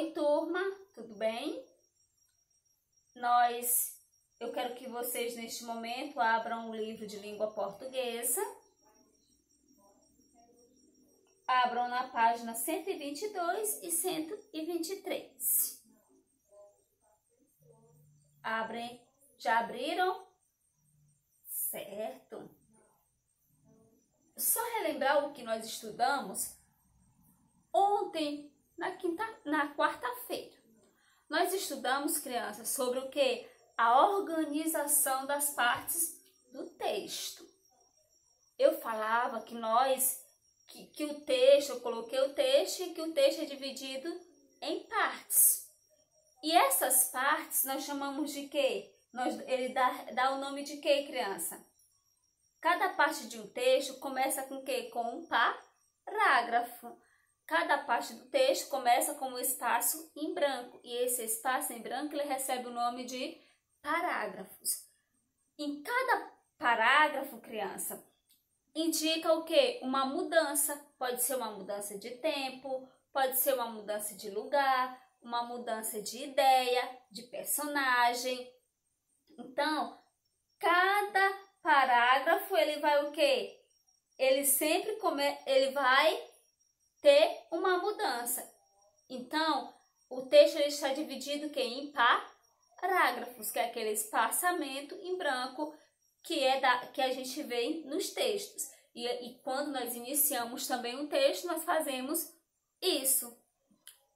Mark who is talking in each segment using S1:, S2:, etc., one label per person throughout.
S1: Oi, turma, tudo bem? Eu quero que vocês, neste momento, abram o livro de língua portuguesa. Abram na página 122 e 123. Abrem. Já abriram? Certo. Só relembrar o que nós estudamos ontem, na quarta-feira. Nós estudamos, crianças, sobre o que? A organização das partes do texto. Eu falava que o texto, eu coloquei o texto e que o texto é dividido em partes. E essas partes nós chamamos de quê? Ele dá o nome de quê, criança? Cada parte de um texto começa com o quê? Com um parágrafo. Cada parte do texto começa com um espaço em branco. E esse espaço em branco ele recebe o nome de parágrafos. Em cada parágrafo, criança, indica o quê? Uma mudança. Pode ser uma mudança de tempo, pode ser uma mudança de lugar, uma mudança de ideia, de personagem. Então, cada parágrafo ele vai o quê? Ele vai ter uma mudança. Então, o texto ele está dividido em parágrafos, que é aquele espaçamento em branco que a gente vê nos textos. E quando nós iniciamos também um texto, nós fazemos isso.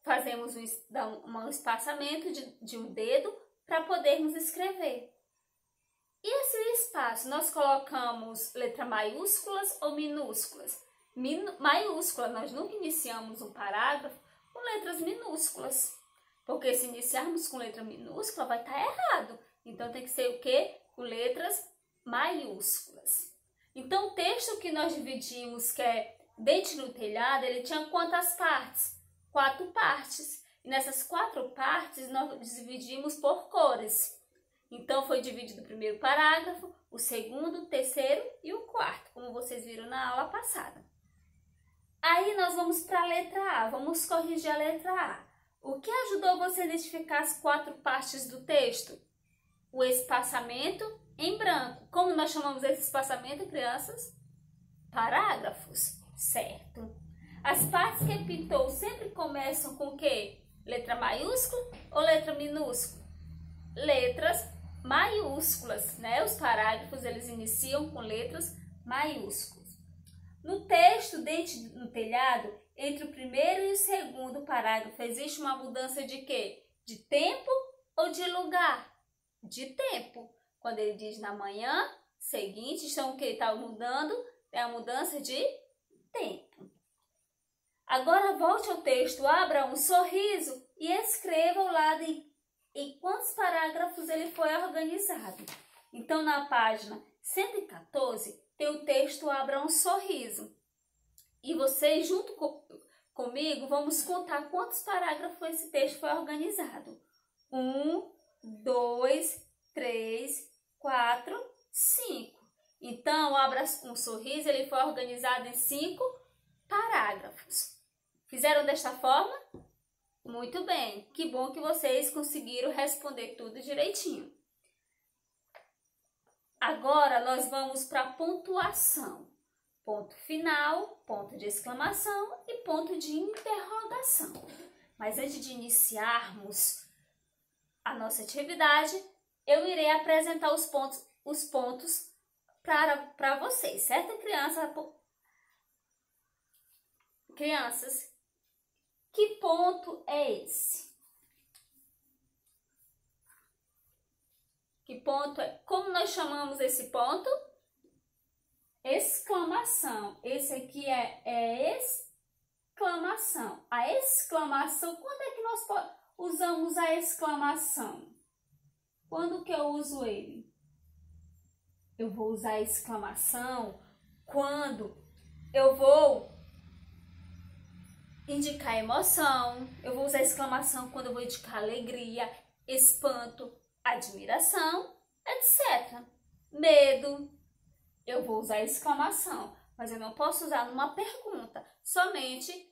S1: Fazemos um espaçamento de um dedo para podermos escrever. E esse espaço, nós colocamos letras maiúsculas ou minúsculas? Maiúscula, nós nunca iniciamos um parágrafo com letras minúsculas. Porque se iniciarmos com letra minúscula, vai estar errado. Então, tem que ser o quê? Com letras maiúsculas. Então, o texto que nós dividimos, que é Dente no Telhado, ele tinha quantas partes? 4 partes. E nessas 4 partes, nós dividimos por cores. Então, foi dividido o primeiro parágrafo, o segundo, o terceiro e o quarto, como vocês viram na aula passada. Aí, nós vamos para a letra A. Vamos corrigir a letra A. O que ajudou você a identificar as 4 partes do texto? O espaçamento em branco. Como nós chamamos esse espaçamento, crianças? Parágrafos, certo? As partes que pintou sempre começam com o quê? Letra maiúscula ou letra minúscula? Letras maiúsculas, né? Os parágrafos, eles iniciam com letras maiúsculas. No texto, Dente no Telhado, entre o primeiro e o segundo parágrafo, existe uma mudança de quê? De tempo ou de lugar? De tempo. Quando ele diz na manhã seguinte, então o que está mudando? É a mudança de tempo. Agora volte ao texto, abra um sorriso e escreva ao lado em quantos parágrafos ele foi organizado. Então, na página 114, tem o texto Abra um Sorriso. E vocês, junto comigo, vamos contar quantos parágrafos esse texto foi organizado. 1, 2, 3, 4, 5. Então, Abra um Sorriso, ele foi organizado em 5 parágrafos. Fizeram desta forma? Muito bem. Que bom que vocês conseguiram responder tudo direitinho. Agora, nós vamos para a pontuação. Ponto final, ponto de exclamação e ponto de interrogação. Mas antes de iniciarmos a nossa atividade, eu irei apresentar os pontos para vocês, certo, crianças? Que ponto é esse? Que ponto é? Como nós chamamos esse ponto? Exclamação. Esse aqui é exclamação. A exclamação, quando é que nós usamos a exclamação? Quando que eu uso ele? Eu vou usar a exclamação quando eu vou indicar emoção. Eu vou usar a exclamação quando eu vou indicar alegria, espanto, admiração, etc. Medo. Eu vou usar a exclamação, mas eu não posso usar numa pergunta, somente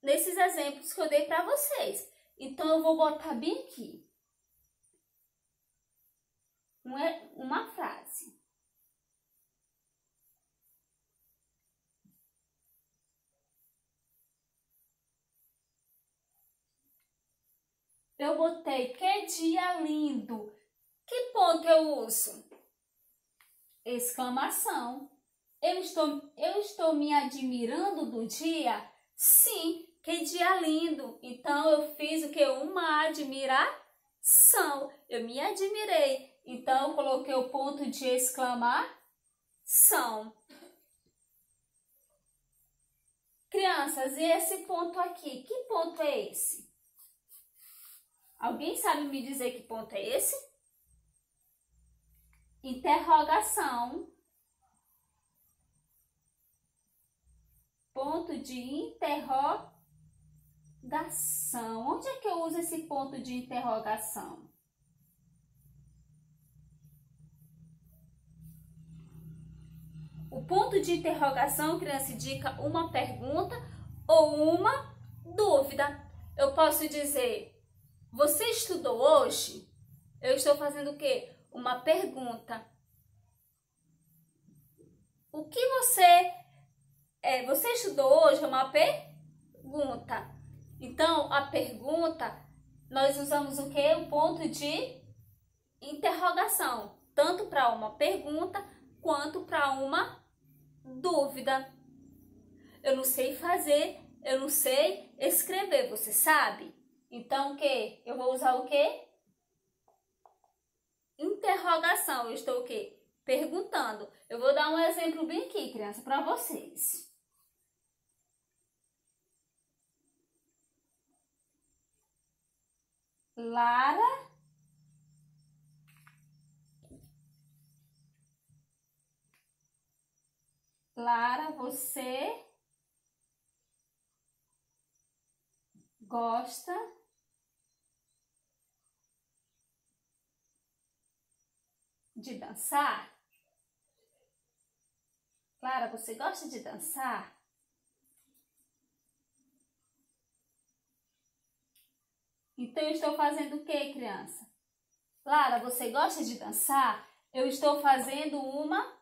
S1: nesses exemplos que eu dei para vocês. Então, eu vou botar bem aqui uma frase. Eu botei que dia lindo. Que ponto eu uso? Exclamação. Eu estou me admirando do dia? Sim, que dia lindo. Então, eu fiz o que? Uma admiração. Eu me admirei. Então, eu coloquei o ponto de exclamação. Crianças, e esse ponto aqui? Que ponto é esse? Alguém sabe me dizer que ponto é esse? Interrogação. Ponto de interrogação. Onde é que eu uso esse ponto de interrogação? O ponto de interrogação, criança, indica uma pergunta ou uma dúvida. Eu posso dizer, você estudou hoje? Eu estou fazendo o quê? Uma pergunta. O que você estudou hoje? É uma pergunta. Então, a pergunta, nós usamos o quê? O ponto de interrogação. Tanto para uma pergunta, quanto para uma dúvida. Eu não sei fazer, eu não sei escrever, você sabe? Então, o quê? Eu vou usar o quê? Interrogação. Eu estou o quê? Perguntando. Eu vou dar um exemplo bem aqui, criança, para vocês. Lara você gosta de dançar? Clara, você gosta de dançar? Então, eu estou fazendo o que, criança? Clara, você gosta de dançar? Eu estou fazendo uma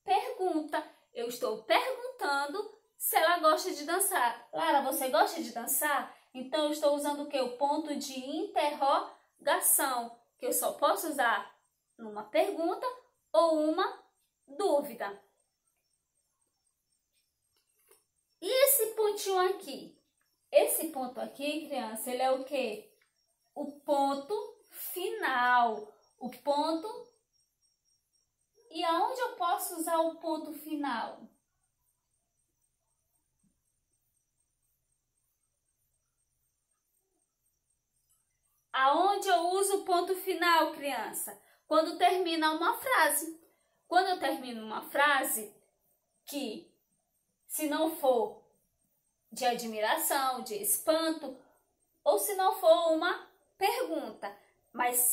S1: pergunta. Eu estou perguntando se ela gosta de dançar. Clara, você gosta de dançar? Então, eu estou usando o que? O ponto de interrogação, que eu só posso usar numa pergunta ou uma dúvida. E esse pontinho aqui? Esse ponto aqui, criança, ele é o quê? O ponto final. O ponto. E aonde eu posso usar o ponto final? Aonde eu uso o ponto final, criança? Quando termina uma frase. Quando eu termino uma frase que, se não for de admiração, de espanto, ou se não for uma pergunta, mas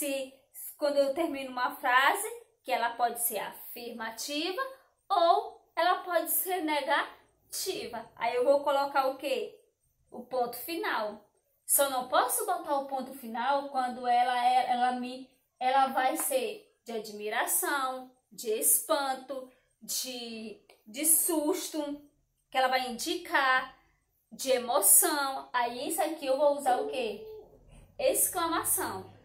S1: quando eu termino uma frase, que ela pode ser afirmativa ou ela pode ser negativa. Aí eu vou colocar o quê? O ponto final. Só não posso botar o ponto final quando ela vai ser de admiração, de espanto, de susto, que ela vai indicar, de emoção. Aí isso aqui eu vou usar o quê? Exclamação.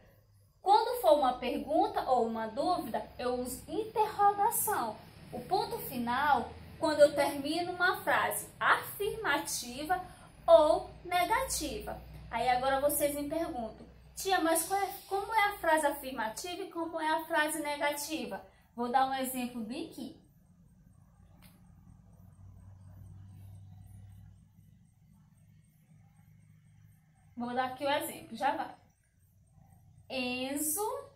S1: Quando for uma pergunta ou uma dúvida, eu uso interrogação. O ponto final, quando eu termino uma frase afirmativa ou negativa. Aí agora vocês me perguntam, tia, mas como é a frase afirmativa e como é a frase negativa? Vou dar um exemplo bem aqui. Vou dar aqui o exemplo, já vai. Enzo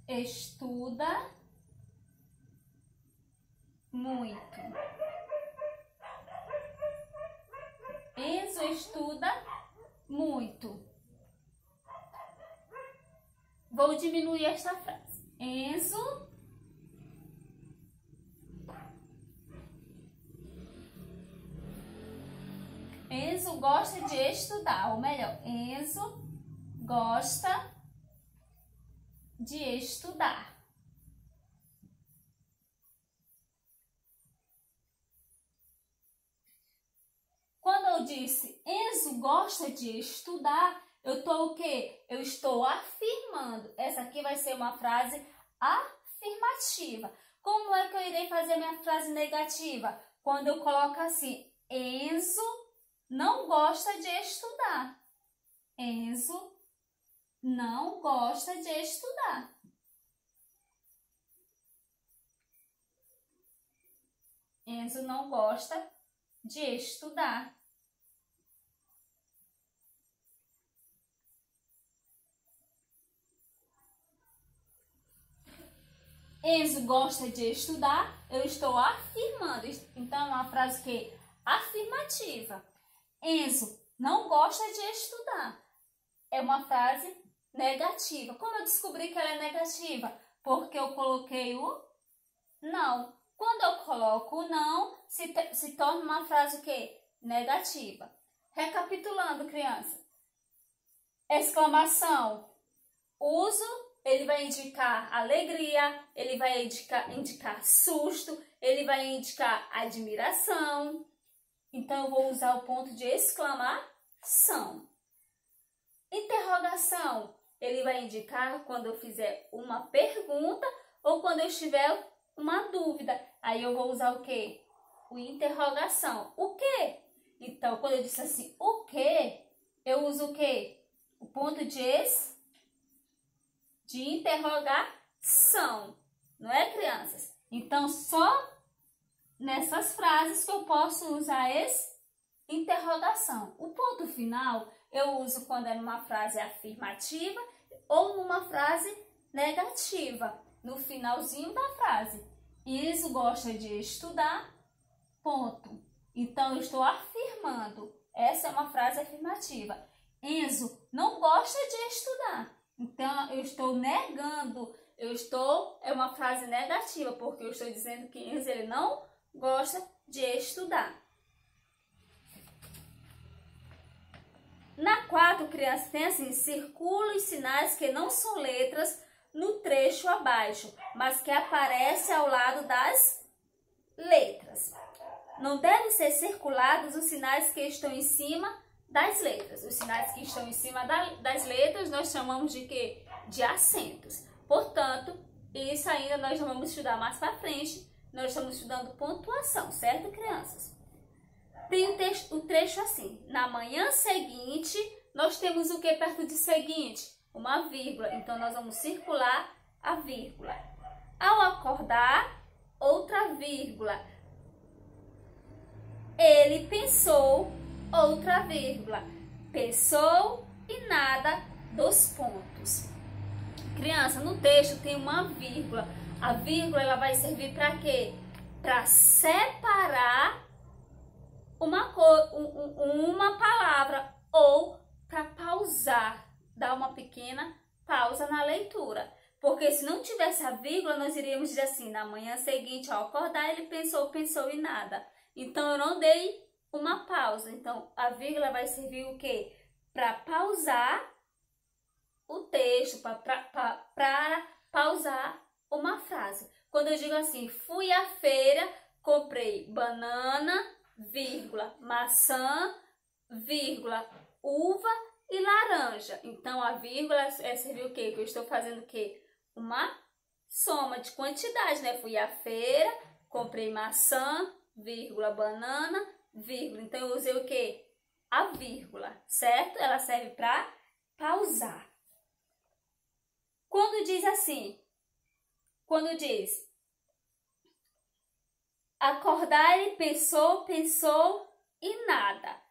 S1: estuda muito. Enzo estuda muito. Vou diminuir esta frase. Enzo gosta de estudar, ou melhor, Enzo gosta de estudar. Quando eu disse Enzo gosta de estudar, eu estou o quê? Eu estou afirmando. Essa aqui vai ser uma frase afirmativa. Como é que eu irei fazer minha frase negativa? Quando eu coloco assim, Enzo não gosta de estudar. Enzo não gosta de estudar. Enzo não gosta de estudar. Enzo gosta de estudar, eu estou afirmando. Então, é uma frase que é afirmativa. Enzo não gosta de estudar. É uma frase negativa. Como eu descobri que ela é negativa? Porque eu coloquei o não. Quando eu coloco o não, se torna uma frase o quê? Negativa. Recapitulando, criança. Exclamação, uso, ele vai indicar alegria, ele vai indicar susto, ele vai indicar admiração. Então, eu vou usar o ponto de exclamação. Interrogação, ele vai indicar quando eu fizer uma pergunta ou quando eu tiver uma dúvida. Aí eu vou usar o quê? O interrogação. O quê? Então, quando eu disse assim, o quê? Eu uso o quê? O ponto de interrogação. Não é, crianças? Então, só nessas frases que eu posso usar esse interrogação. O ponto final eu uso quando é numa frase afirmativa ou numa frase negativa. No finalzinho da frase. Enzo gosta de estudar, ponto. Então, eu estou afirmando. Essa é uma frase afirmativa. Enzo não gosta de estudar. Então, eu estou negando. É uma frase negativa, porque eu estou dizendo que Enzo ele não gosta de estudar. Na 4, criança, tem assim, circula os sinais que não são letras no trecho abaixo, mas que aparece ao lado das letras. Não devem ser circulados os sinais que estão em cima das letras. Os sinais que estão em cima das letras nós chamamos de quê? De acentos. Portanto, isso ainda nós vamos estudar mais para frente. Nós estamos estudando pontuação, certo, crianças? Tem o trecho assim. Na manhã seguinte, nós temos o que perto de seguinte? Uma vírgula. Então, nós vamos circular a vírgula. Ao acordar, outra vírgula. Ele pensou, outra vírgula. Pensou e nada dos pontos. Criança, no texto tem uma vírgula. A vírgula ela vai servir para quê? Para separar uma palavra ou para pausar, dar uma pequena pausa na leitura. Porque se não tivesse a vírgula, nós iríamos dizer assim, na manhã seguinte, ao acordar, ele pensou e nada. Então, eu não dei uma pausa. Então, a vírgula vai servir o quê? Para pausar o texto, para pausar uma frase. Quando eu digo assim, fui à feira, comprei banana, vírgula, maçã, vírgula, uva e laranja. Então, a vírgula serviu o quê? Que eu estou fazendo o quê? Uma soma de quantidade, né? Fui à feira, comprei maçã, vírgula, banana, vírgula. Então, eu usei o quê? A vírgula, certo? Ela serve para pausar. Quando diz assim, quando diz acordar, ele pensou e nada.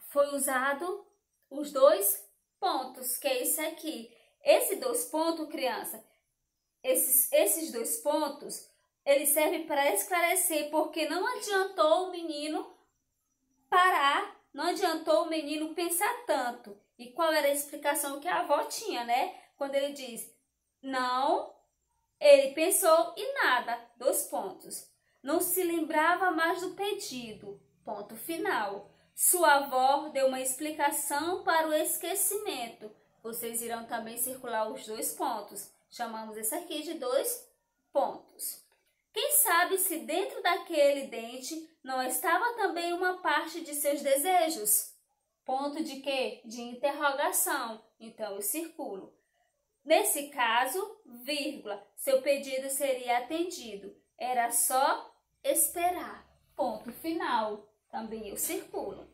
S1: Foi usado os dois pontos, que é isso aqui. Esses dois pontos, criança, esses dois pontos, eles servem para esclarecer, porque não adiantou o menino parar, não adiantou o menino pensar tanto. E qual era a explicação que a avó tinha, né? Quando ele diz, não, ele pensou e nada, dois pontos. Não se lembrava mais do pedido, ponto final. Sua avó deu uma explicação para o esquecimento. Vocês irão também circular os 2 pontos. Chamamos esse aqui de 2 pontos. Quem sabe se dentro daquele dente não estava também uma parte de seus desejos? Ponto de quê? De interrogação. Então, eu circulo. Nesse caso, vírgula, seu pedido seria atendido. Era só esperar. Ponto final. Também eu circulo.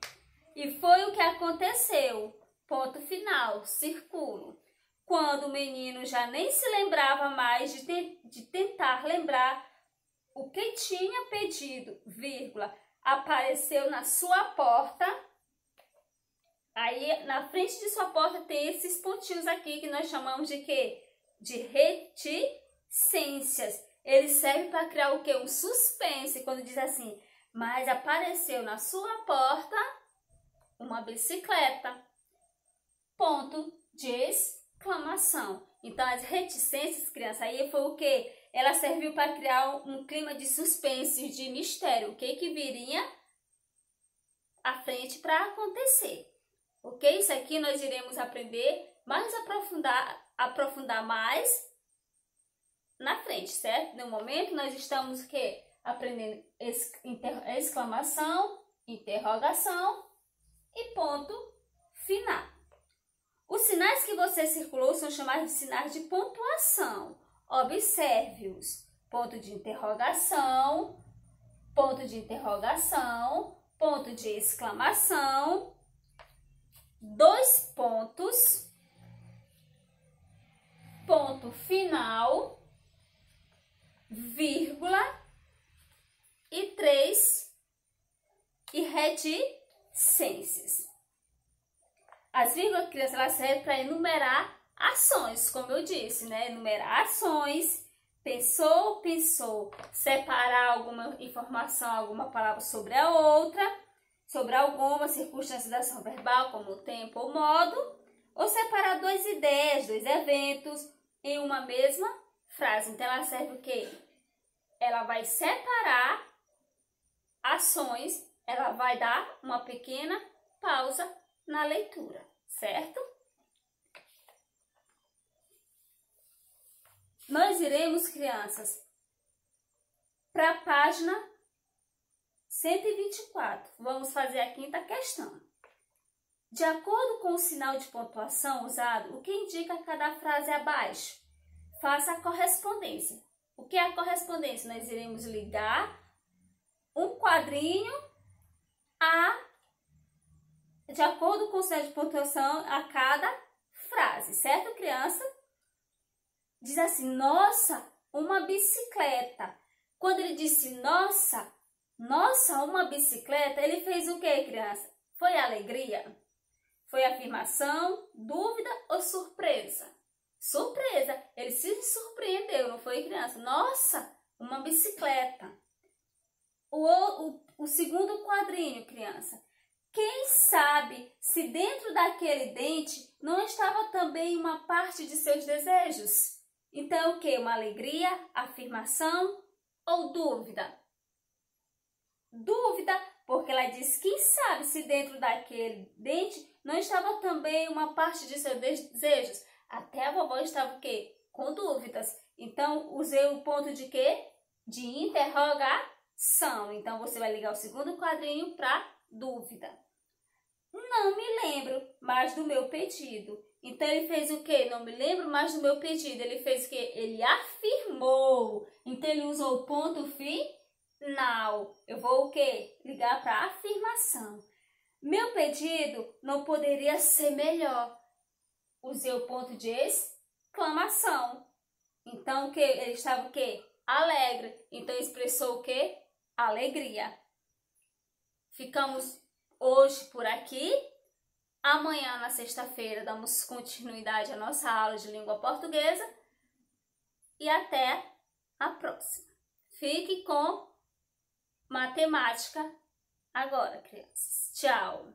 S1: E foi o que aconteceu. Ponto final. Circulo. Quando o menino já nem se lembrava mais de tentar lembrar o que tinha pedido, vírgula, apareceu na sua porta. Aí, na frente de sua porta tem esses pontinhos aqui que nós chamamos de quê? De reticências. Ele serve para criar o quê? Um suspense, quando diz assim, mas apareceu na sua porta uma bicicleta. Ponto de exclamação. Então, as reticências, criança, aí foi o quê? Ela serviu para criar um clima de suspense, de mistério. O que viria à frente para acontecer. Ok? Isso aqui nós iremos aprender, mais aprofundar mais na frente, certo? No momento nós estamos o quê? Aprendendo exclamação, interrogação e ponto final. Os sinais que você circulou são chamados de sinais de pontuação. Observe-os. Ponto de interrogação, ponto de interrogação, ponto de exclamação, 2 pontos, ponto final, vírgula e 3 e reticências. As vírgulas, crianças, elas servem para enumerar ações, como eu disse, né? Enumerar ações, pensou, separar alguma informação, alguma palavra sobre a outra, sobre alguma circunstância da ação verbal, como o tempo ou modo, ou separar 2 ideias, 2 eventos em uma mesma frase. Então, ela serve o quê? Ela vai separar ações, ela vai dar uma pequena pausa na leitura, certo? Nós iremos, crianças, para a página 124. Vamos fazer a 5ª questão. De acordo com o sinal de pontuação usado, o que indica cada frase abaixo? Faça a correspondência. O que é a correspondência? Nós iremos ligar um quadrinho de acordo com o sinal de pontuação a cada frase, certo, criança? Diz assim, nossa, uma bicicleta. Quando ele disse nossa, uma bicicleta, ele fez o que, criança? Foi alegria? Foi afirmação, dúvida ou surpresa? Surpresa, ele se surpreendeu, não foi, criança? Nossa, uma bicicleta. O segundo quadrinho, criança. Quem sabe se dentro daquele dente não estava também uma parte de seus desejos? Então, o que? Uma alegria, afirmação ou dúvida? Dúvida, porque ela diz, quem sabe se dentro daquele dente não estava também uma parte de seus desejos? Até a vovó estava o quê? Com dúvidas. Então, usei o ponto de quê? De interrogação. Então, você vai ligar o segundo quadrinho para dúvida. Não me lembro mais do meu pedido. Então, ele fez o quê? Não me lembro mais do meu pedido. Ele fez o quê? Ele afirmou. Então, ele usou o ponto final. Eu vou o quê? Ligar para afirmação. Meu pedido não poderia ser melhor. Usei o ponto de exclamação. Então, o quê? Ele estava o quê? Alegre. Então, expressou o quê? Alegria. Ficamos hoje por aqui. Amanhã, na sexta-feira, damos continuidade à nossa aula de língua portuguesa. E até a próxima. Fique com matemática agora, crianças. Tchau!